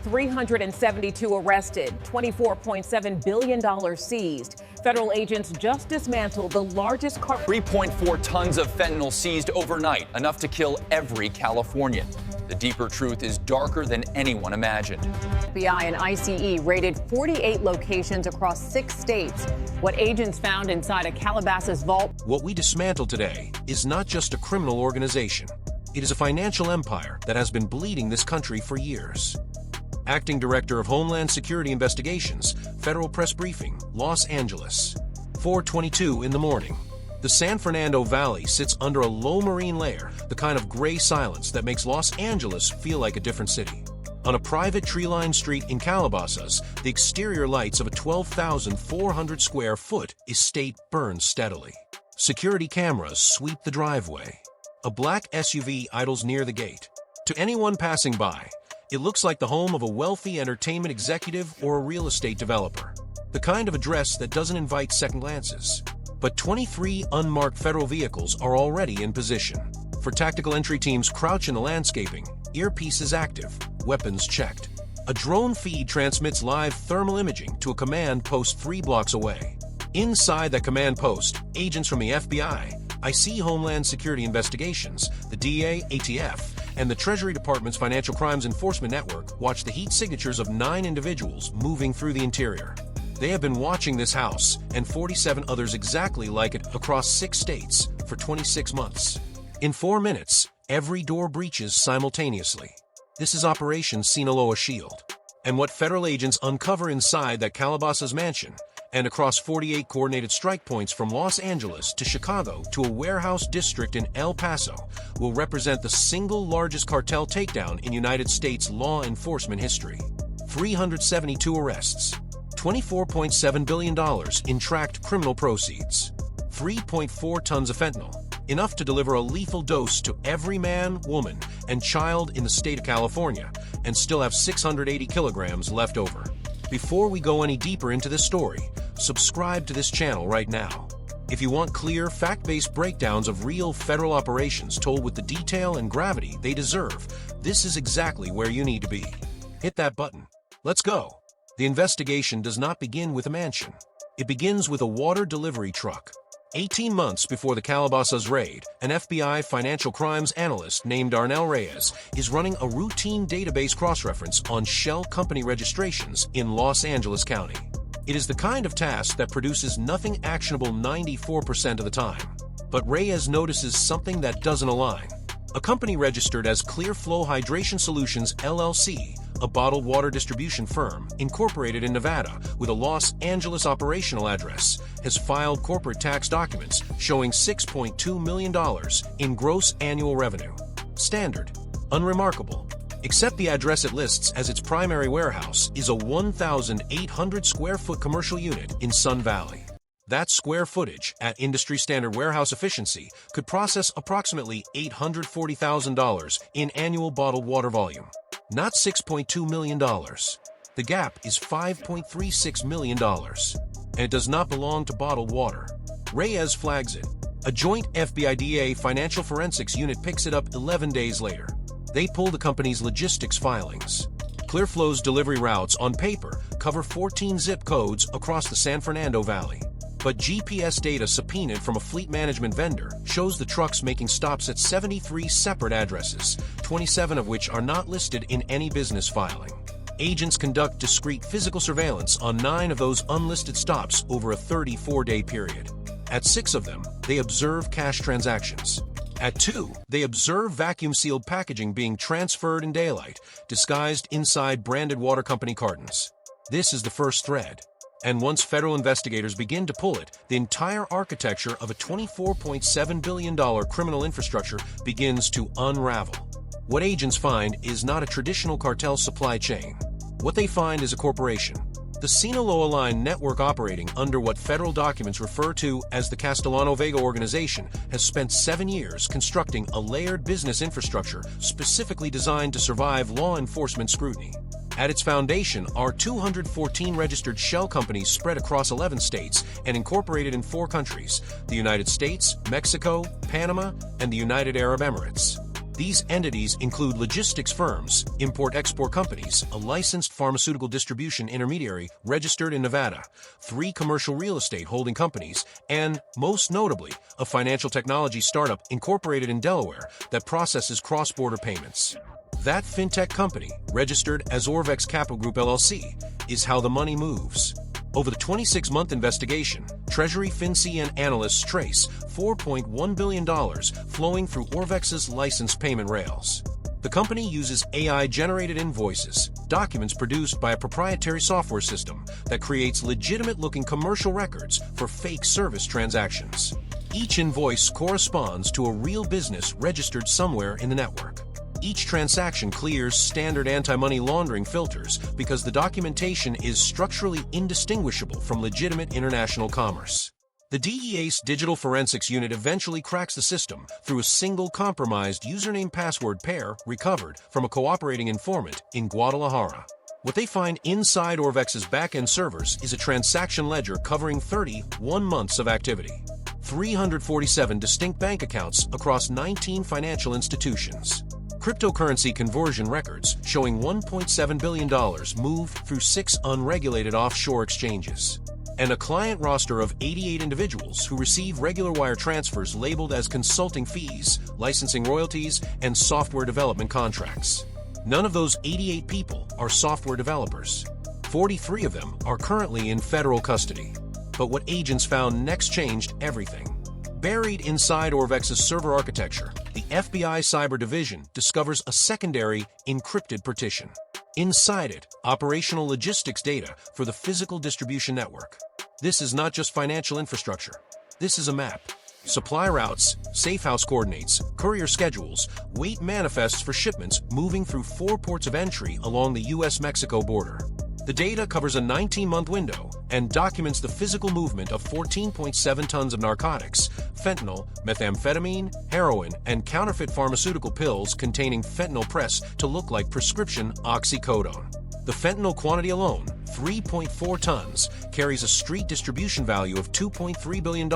372 arrested, $24.7 billion seized. Federal agents just dismantled the largest 3.4 tons of fentanyl seized overnight, enough to kill every Californian. The deeper truth is darker than anyone imagined. FBI and ICE raided 48 locations across 6 states. What agents found inside a Calabasas vault. What we dismantled today is not just a criminal organization. It is a financial empire that has been bleeding this country for years. Acting Director of Homeland Security Investigations, Federal Press Briefing, Los Angeles. 4:22 in the morning. The San Fernando Valley sits under a low marine layer, the kind of gray silence that makes Los Angeles feel like a different city. On a private tree-lined street in Calabasas, the exterior lights of a 12,400 square foot estate burn steadily. Security cameras sweep the driveway. A black SUV idles near the gate. To anyone passing by, it looks like the home of a wealthy entertainment executive or a real estate developer. The kind of address that doesn't invite second glances. But 23 unmarked federal vehicles are already in position. For tactical entry teams crouch in the landscaping, earpieces active, weapons checked. A drone feed transmits live thermal imaging to a command post 3 blocks away. Inside that command post, agents from the FBI, ICE Homeland Security Investigations, the DA, ATF, and the Treasury Department's Financial Crimes Enforcement Network watch the heat signatures of 9 individuals moving through the interior. They have been watching this house and 47 others exactly like it across 6 states for 26 months. In 4 minutes, every door breaches simultaneously. This is Operation Sinaloa Shield. And what federal agents uncover inside that Calabasas mansion and across 48 coordinated strike points from Los Angeles to Chicago to a warehouse district in El Paso will represent the single largest cartel takedown in United States law enforcement history. 372 arrests, $24.7 billion in tracked criminal proceeds, 3.4 tons of fentanyl, enough to deliver a lethal dose to every man, woman, and child in the state of California, and still have 680 kilograms left over. Before we go any deeper into this story, subscribe to this channel right now. If you want clear, fact-based breakdowns of real federal operations told with the detail and gravity they deserve, this is exactly where you need to be. Hit that button. Let's go. The investigation does not begin with a mansion. It begins with a water delivery truck. 18 months before the Calabasas raid, an FBI financial crimes analyst named Darnell Reyes is running a routine database cross-reference on shell company registrations in Los Angeles County. It is the kind of task that produces nothing actionable 94% of the time. But Reyes notices something that doesn't align. A company registered as Clear Flow Hydration Solutions, LLC, a bottled water distribution firm incorporated in Nevada with a Los Angeles operational address, has filed corporate tax documents showing $6.2 million in gross annual revenue. Standard, unremarkable, except the address it lists as its primary warehouse is a 1,800 square foot commercial unit in Sun Valley. That square footage, at industry standard warehouse efficiency, could process approximately $840,000 in annual bottled water volume. Not $6.2 million. The gap is $5.36 million. And it does not belong to bottled water. Reyes flags it. A joint FBI-DA financial forensics unit picks it up 11 days later. They pull the company's logistics filings. Clearflow's delivery routes on paper cover 14 zip codes across the San Fernando Valley. But GPS data subpoenaed from a fleet management vendor shows the trucks making stops at 73 separate addresses, 27 of which are not listed in any business filing. Agents conduct discrete physical surveillance on 9 of those unlisted stops over a 34-day period. At 6 of them, they observe cash transactions. At 2, they observe vacuum-sealed packaging being transferred in daylight, disguised inside branded water company cartons. This is the first thread. And once federal investigators begin to pull it, the entire architecture of a $24.7 billion criminal infrastructure begins to unravel. What agents find is not a traditional cartel supply chain. What they find is a corporation. The Sinaloa Line network operating under what federal documents refer to as the Castellano Vega organization has spent 7 years constructing a layered business infrastructure specifically designed to survive law enforcement scrutiny. At its foundation are 214 registered shell companies spread across 11 states and incorporated in 4 countries: the United States, Mexico, Panama, and the United Arab Emirates. These entities include logistics firms, import-export companies, a licensed pharmaceutical distribution intermediary registered in Nevada, 3 commercial real estate holding companies, and, most notably, a financial technology startup incorporated in Delaware that processes cross-border payments. That fintech company, registered as Orvex Capital Group LLC, is how the money moves. Over the 26-month investigation, Treasury FinCEN analysts trace $4.1 billion flowing through Orvex's licensed payment rails. The company uses AI-generated invoices, documents produced by a proprietary software system that creates legitimate-looking commercial records for fake service transactions. Each invoice corresponds to a real business registered somewhere in the network. Each transaction clears standard anti-money laundering filters because the documentation is structurally indistinguishable from legitimate international commerce. The DEA's Digital Forensics Unit eventually cracks the system through a single compromised username-password pair recovered from a cooperating informant in Guadalajara. What they find inside Orvex's back-end servers is a transaction ledger covering 31 months of activity, 347 distinct bank accounts across 19 financial institutions, cryptocurrency conversion records showing $1.7 billion moved through 6 unregulated offshore exchanges, and a client roster of 88 individuals who receive regular wire transfers labeled as consulting fees, licensing royalties, and software development contracts. None of those 88 people are software developers. 43 of them are currently in federal custody. But what agents found next changed everything. Buried inside Orvex's server architecture, the FBI Cyber Division discovers a secondary encrypted partition. Inside it, operational logistics data for the physical distribution network. This is not just financial infrastructure. This is a map. Supply routes, safe house coordinates, courier schedules, weight manifests for shipments moving through 4 ports of entry along the U.S.-Mexico border. The data covers a 19-month window and documents the physical movement of 14.7 tons of narcotics, fentanyl, methamphetamine, heroin, and counterfeit pharmaceutical pills containing fentanyl pressed to look like prescription oxycodone. The fentanyl quantity alone, 3.4 tons, carries a street distribution value of $2.3 billion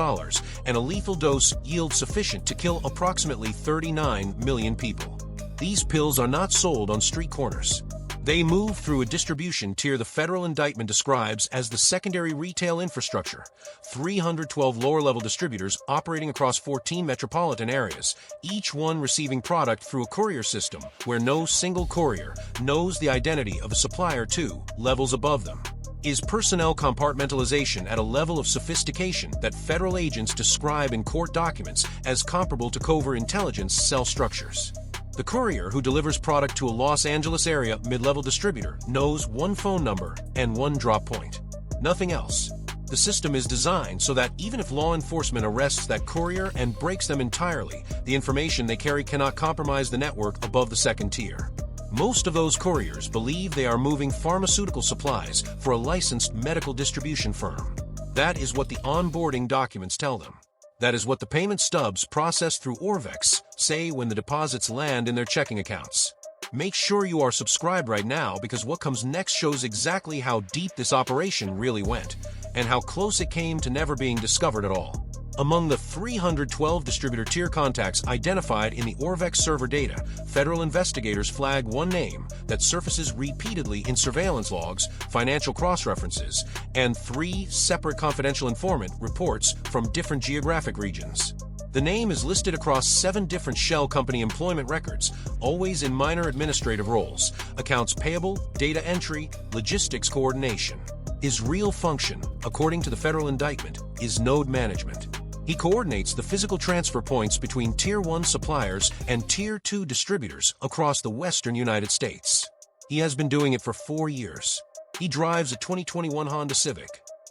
and a lethal dose yield sufficient to kill approximately 39 million people. These pills are not sold on street corners. They move through a distribution tier the federal indictment describes as the secondary retail infrastructure, 312 lower-level distributors operating across 14 metropolitan areas, each one receiving product through a courier system where no single courier knows the identity of a supplier 2 levels above them. Is personnel compartmentalization at a level of sophistication that federal agents describe in court documents as comparable to covert intelligence cell structures. The courier who delivers product to a Los Angeles area mid-level distributor knows 1 phone number and 1 drop point. Nothing else. The system is designed so that even if law enforcement arrests that courier and breaks them entirely, the information they carry cannot compromise the network above the second tier. Most of those couriers believe they are moving pharmaceutical supplies for a licensed medical distribution firm. That is what the onboarding documents tell them. That is what the payment stubs processed through Orvex say when the deposits land in their checking accounts. Make sure you are subscribed right now because what comes next shows exactly how deep this operation really went and how close it came to never being discovered at all. Among the 312 distributor tier contacts identified in the Orvex server data, federal investigators flag one name that surfaces repeatedly in surveillance logs, financial cross-references, and 3 separate confidential informant reports from different geographic regions. The name is listed across 7 different shell company employment records, always in minor administrative roles, accounts payable, data entry, logistics coordination. His real function, according to the federal indictment, is node management. He coordinates the physical transfer points between Tier 1 suppliers and Tier 2 distributors across the western United States. He has been doing it for 4 years. He drives a 2021 Honda Civic.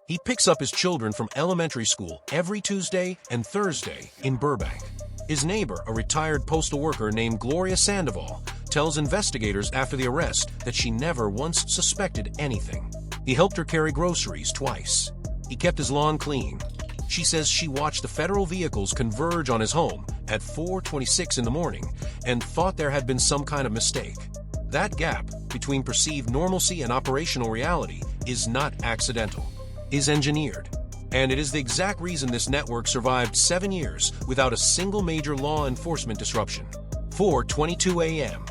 He picks up his children from elementary school every Tuesday and Thursday in Burbank. His neighbor, a retired postal worker named Gloria Sandoval, tells investigators after the arrest that she never once suspected anything. He helped her carry groceries twice. He kept his lawn clean. She says she watched the federal vehicles converge on his home at 4:26 in the morning and thought there had been some kind of mistake. That gap between perceived normalcy and operational reality is not accidental, is engineered. And it is the exact reason this network survived 7 years without a single major law enforcement disruption. 4:22 a.m.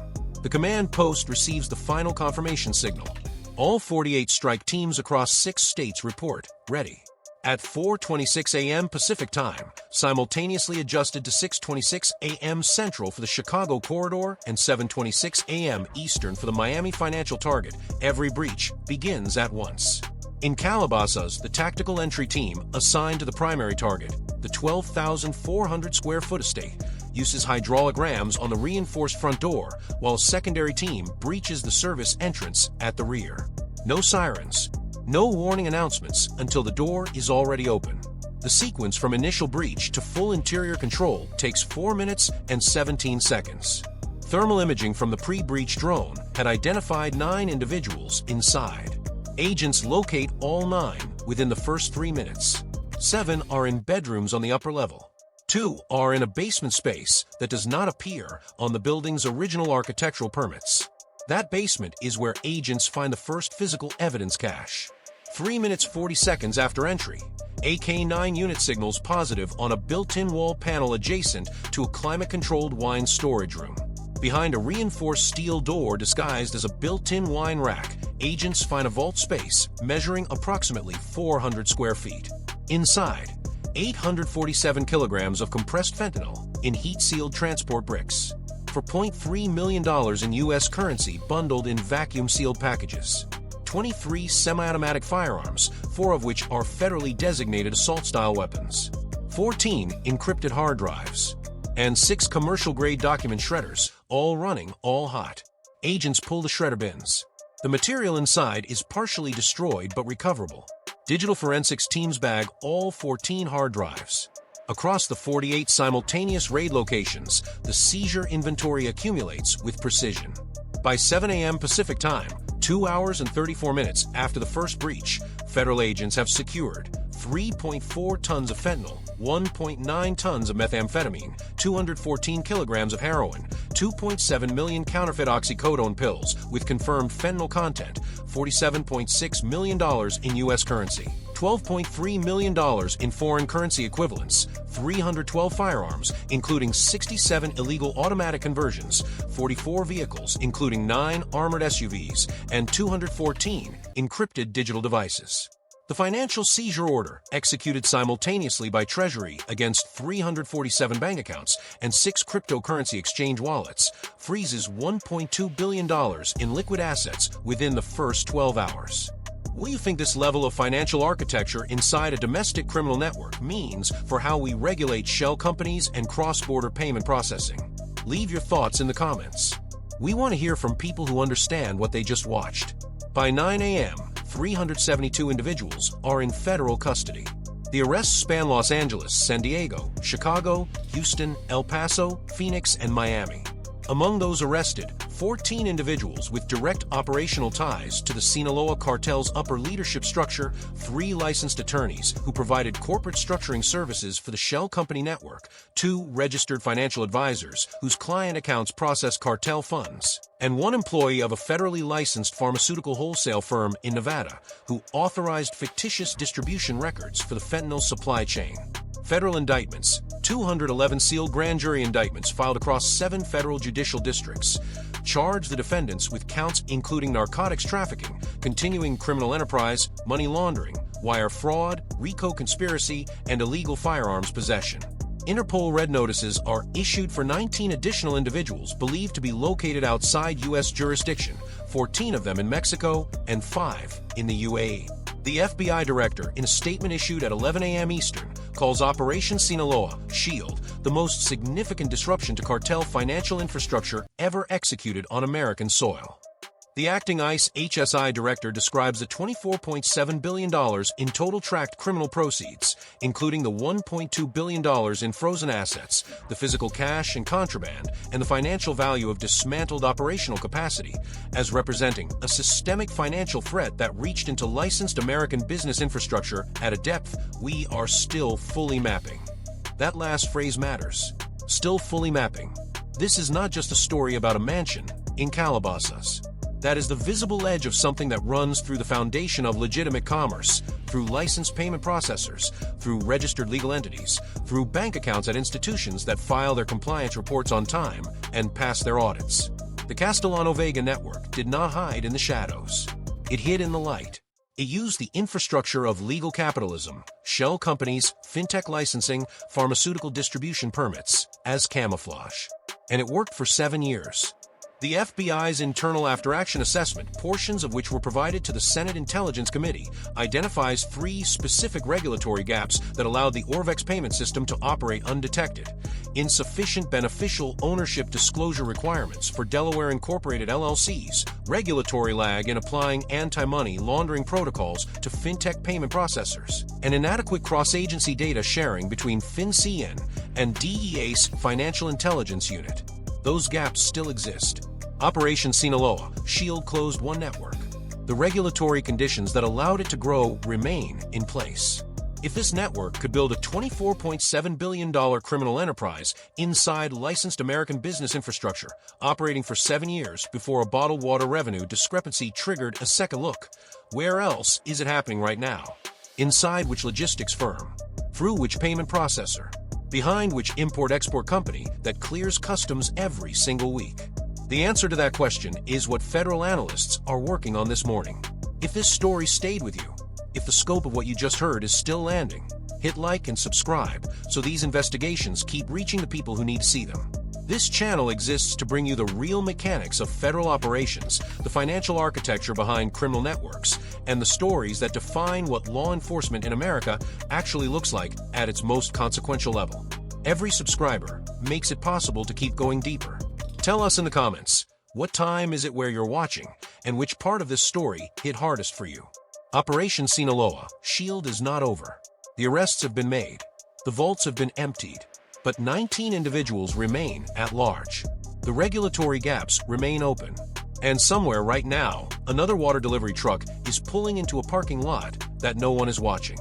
The command post receives the final confirmation signal. All 48 strike teams across 6 states report, ready. At 4:26 a.m. Pacific Time, simultaneously adjusted to 6:26 a.m. Central for the Chicago corridor and 7:26 a.m. Eastern for the Miami financial target, every breach begins at once. In Calabasas, the tactical entry team assigned to the primary target, the 12,400 square foot estate, uses hydraulic rams on the reinforced front door, while a secondary team breaches the service entrance at the rear. No sirens, no warning announcements until the door is already open. The sequence from initial breach to full interior control takes 4 minutes and 17 seconds. Thermal imaging from the pre-breach drone had identified 9 individuals inside. Agents locate all 9 within the first 3 minutes. 7 are in bedrooms on the upper level. 2 are in a basement space that does not appear on the building's original architectural permits. That basement is where agents find the first physical evidence cache. 3 minutes 40 seconds after entry, AK-9 unit signals positive on a built-in wall panel adjacent to a climate-controlled wine storage room. Behind a reinforced steel door disguised as a built-in wine rack, agents find a vault space measuring approximately 400 square feet. Inside, 847 kilograms of compressed fentanyl in heat-sealed transport bricks. For $0.3 million in U.S. currency bundled in vacuum-sealed packages. 23 semi-automatic firearms, 4 of which are federally designated assault-style weapons. 14 encrypted hard drives. And 6 commercial-grade document shredders, all running, all hot. Agents pull the shredder bins. The material inside is partially destroyed but recoverable. Digital forensics teams bag all 14 hard drives. Across the 48 simultaneous raid locations, the seizure inventory accumulates with precision. By 7 a.m. Pacific Time, 2 hours and 34 minutes after the first breach, federal agents have secured 3.4 tons of fentanyl, 1.9 tons of methamphetamine, 214 kilograms of heroin, 2.7 million counterfeit oxycodone pills with confirmed fentanyl content, $47.6 million in U.S. currency, $12.3 million in foreign currency equivalents, 312 firearms, including 67 illegal automatic conversions, 44 vehicles, including 9 armored SUVs, and 214 encrypted digital devices. The financial seizure order, executed simultaneously by Treasury against 347 bank accounts and 6 cryptocurrency exchange wallets, freezes $1.2 billion in liquid assets within the first 12 hours. What do you think this level of financial architecture inside a domestic criminal network means for how we regulate shell companies and cross-border payment processing? Leave your thoughts in the comments. We want to hear from people who understand what they just watched. By 9 a.m., 372 individuals are in federal custody. The arrests span Los Angeles, San Diego, Chicago, Houston, El Paso, Phoenix, and Miami. Among those arrested, 14 individuals with direct operational ties to the Sinaloa cartel's upper leadership structure, 3 licensed attorneys who provided corporate structuring services for the shell company network, 2 registered financial advisors whose client accounts process cartel funds, and 1 employee of a federally licensed pharmaceutical wholesale firm in Nevada who authorized fictitious distribution records for the fentanyl supply chain. Federal indictments, 211 sealed grand jury indictments filed across 7 federal judicial districts, charge the defendants with counts including narcotics trafficking, continuing criminal enterprise, money laundering, wire fraud, RICO conspiracy, and illegal firearms possession. Interpol red notices are issued for 19 additional individuals believed to be located outside U.S. jurisdiction, 14 of them in Mexico and 5 in the UAE. The FBI director, in a statement issued at 11 a.m. Eastern, calls Operation Sinaloa, SHIELD, the most significant disruption to cartel financial infrastructure ever executed on American soil. The acting ICE HSI director describes the $24.7 billion in total tracked criminal proceeds, including the $1.2 billion in frozen assets, the physical cash and contraband, and the financial value of dismantled operational capacity, as representing a systemic financial threat that reached into licensed American business infrastructure at a depth we are still fully mapping. That last phrase matters. Still fully mapping. This is not just a story about a mansion in Calabasas. That is the visible edge of something that runs through the foundation of legitimate commerce, through licensed payment processors, through registered legal entities, through bank accounts at institutions that file their compliance reports on time and pass their audits. The Castellano-Vega network did not hide in the shadows. It hid in the light. It used the infrastructure of legal capitalism, shell companies, fintech licensing, pharmaceutical distribution permits, as camouflage. And it worked for 7 years. The FBI's internal after-action assessment, portions of which were provided to the Senate Intelligence Committee, identifies 3 specific regulatory gaps that allowed the Orvex payment system to operate undetected. Insufficient beneficial ownership disclosure requirements for Delaware Incorporated LLCs, regulatory lag in applying anti-money laundering protocols to fintech payment processors, and inadequate cross-agency data sharing between FinCEN and DEA's Financial Intelligence Unit. Those gaps still exist. Operation Sinaloa, SHIELD closed one network. The regulatory conditions that allowed it to grow remain in place. If this network could build a $24.7 billion criminal enterprise inside licensed American business infrastructure, operating for 7 years before a bottled water revenue discrepancy triggered a second look, where else is it happening right now? Inside which logistics firm? Through which payment processor? Behind which import-export company that clears customs every single week? The answer to that question is what federal analysts are working on this morning. If this story stayed with you, if the scope of what you just heard is still landing, hit like and subscribe so these investigations keep reaching the people who need to see them. This channel exists to bring you the real mechanics of federal operations, the financial architecture behind criminal networks, and the stories that define what law enforcement in America actually looks like at its most consequential level. Every subscriber makes it possible to keep going deeper. Tell us in the comments, what time is it where you're watching, and which part of this story hit hardest for you? Operation Sinaloa, SHIELD is not over. The arrests have been made. The vaults have been emptied. But 19 individuals remain at large. The regulatory gaps remain open. And somewhere right now, another water delivery truck is pulling into a parking lot that no one is watching.